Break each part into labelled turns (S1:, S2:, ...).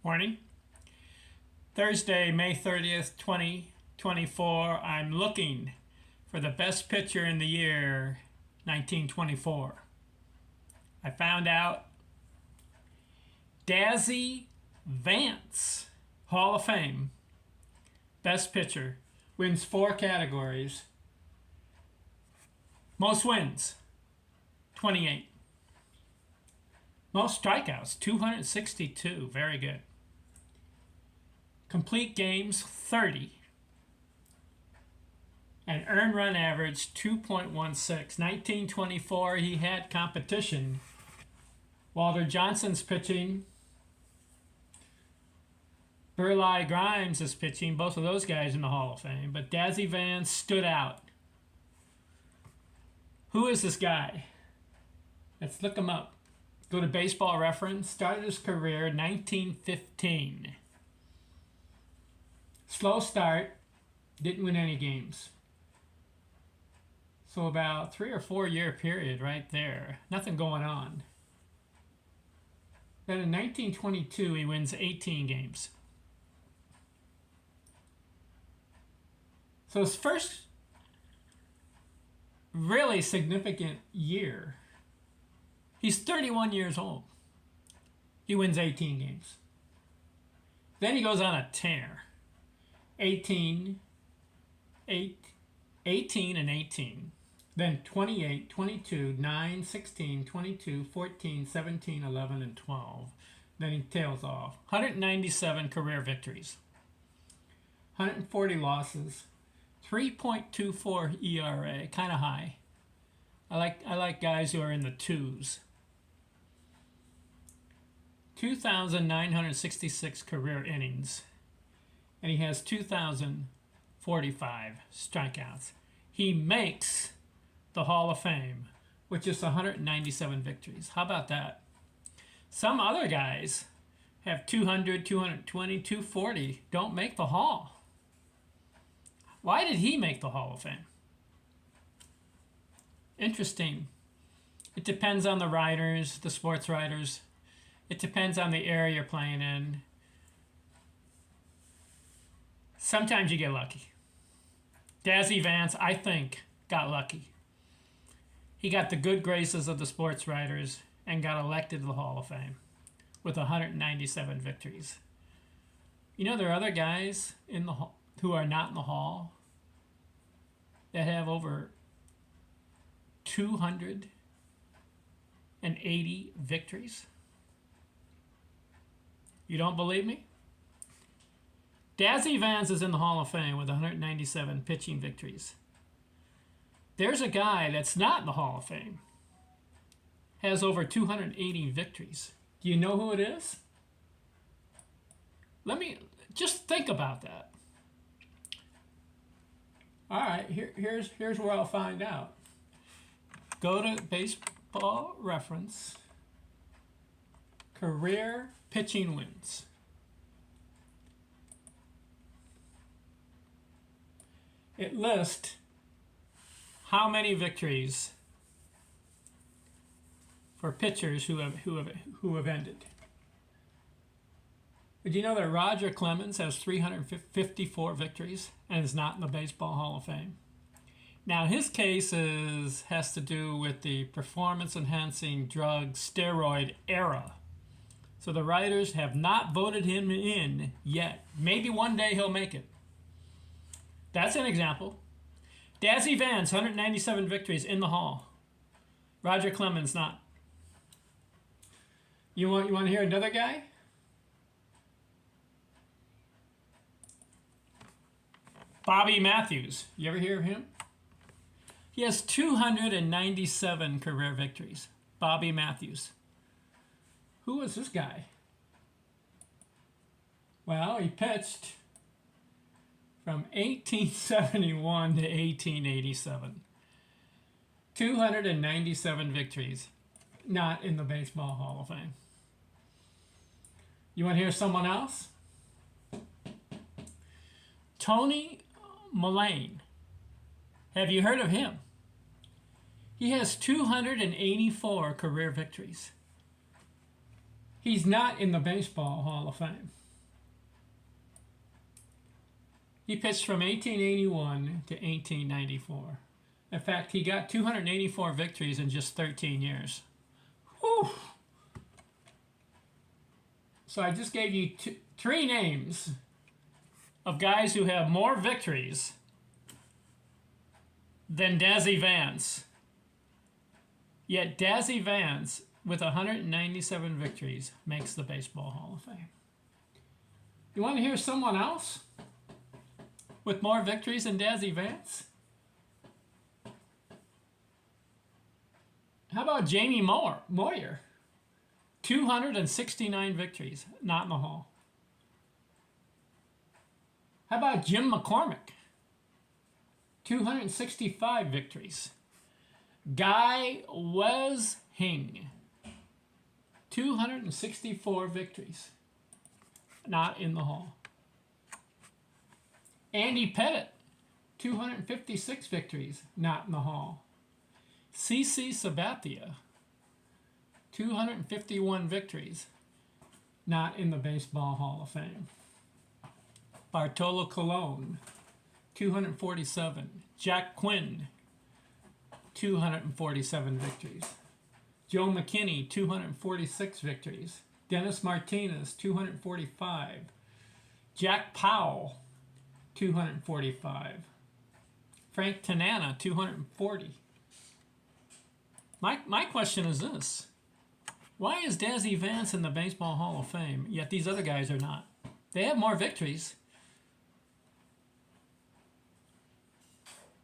S1: Morning. Thursday, May 30th, 2024. I'm looking for the best pitcher in the year 1924. I found out Dazzy Vance, Hall of Fame, best pitcher, wins 4 categories. Most wins, 28. Most strikeouts, 262. Very good. Complete games, 30. And earned run average, 2.16. 1924, he had competition. Walter Johnson's pitching. Burleigh Grimes is pitching. Both of those guys in the Hall of Fame. But Dazzy Vance stood out. Who is this guy? Let's look him up. Go to Baseball Reference. Started his career in 1915. Slow start. Didn't win any games. So about 3 or 4 year period right there. Nothing going on. Then in 1922 he wins 18 games. So his first really significant year, he's 31 years old. He wins 18 games. Then he goes on a tear. 18 and 18. Then 28, 22, 9, 16, 22, 14, 17, 11, and 12. Then he tails off. 197 career victories. 140 losses. 3.24 ERA, kind of high. I like guys who are in the twos. 2,966 career innings. And he has 2,045 strikeouts. He makes the Hall of Fame with just 197 victories. How about that? Some other guys have 200, 220, 240, don't make the Hall. Why did he make the Hall of Fame? Interesting. It depends on the writers, the sports writers. It depends on the area you're playing in. Sometimes you get lucky. Dazzy Vance, I think, got lucky. He got the good graces of the sports writers and got elected to the Hall of Fame with 197 victories. You know, there are other guys in the who are not in the Hall that have over 280 victories. You don't believe me? Dazzy Vance is in the Hall of Fame with 197 pitching victories. There's a guy that's not in the Hall of Fame, has over 280 victories. Do you know who it is? Let me just think about that. All right, here's where I'll find out. Go to Baseball Reference. Career pitching wins. It lists how many victories for pitchers who have ended. Did you know that Roger Clemens has 354 victories and is not in the Baseball Hall of Fame? Now his case has to do with the performance-enhancing drug steroid era. So the writers have not voted him in yet. Maybe one day he'll make it. That's an example. Dazzy Vance, 197 victories in the Hall. Roger Clemens not. You want to hear another guy? Bobby Matthews. You ever hear of him? He has 297 career victories. Bobby Matthews. Who was this guy? Well, he pitched from 1871 to 1887. 297 victories. Not in the Baseball Hall of Fame. You want to hear someone else? Tony Mullane. Have you heard of him? He has 284 career victories. He's not in the Baseball Hall of Fame. He pitched from 1881 to 1894. In fact, he got 284 victories in just 13 years. Whew. So I just gave you three names of guys who have more victories than Dazzy Vance. Yet Dazzy Vance, with 197 victories, makes the Baseball Hall of Fame. You want to hear someone else with more victories than Dazzy Vance? How about Jamie Moyer? 269 victories, not in the Hall. How about Jim McCormick? 265 victories. Guy Weshing, 264 victories, not in the Hall. Andy Pettit, 256 victories, not in the Hall. CC Sabathia, 251 victories, not in the Baseball Hall of Fame. Bartolo Colon, 247. Jack Quinn, 247 victories. Joe McKinney, 246 victories. Dennis Martinez, 245. Jack Powell, 245. Frank Tanana, 240. My question is this. Why is Dazzy Vance in the Baseball Hall of Fame, yet these other guys are not? They have more victories.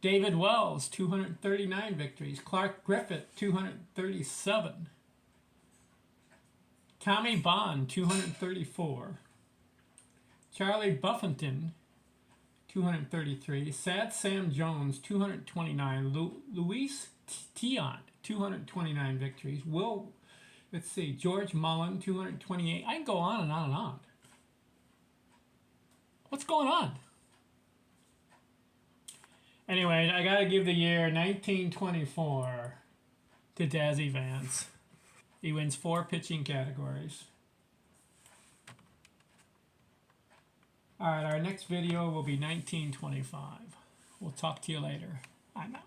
S1: David Wells, 239 victories. Clark Griffith, 237. Tommy Bond, 234. Charlie Buffington, 233. Sad Sam Jones, 229. Luis Tiant, 229 victories. George Mullen, 228. I can go on and on and on. What's going on? Anyway, I got to give the year 1924 to Dazzy Vance. He wins 4 pitching categories. All right, our next video will be 1925. We'll talk to you later. I'm out.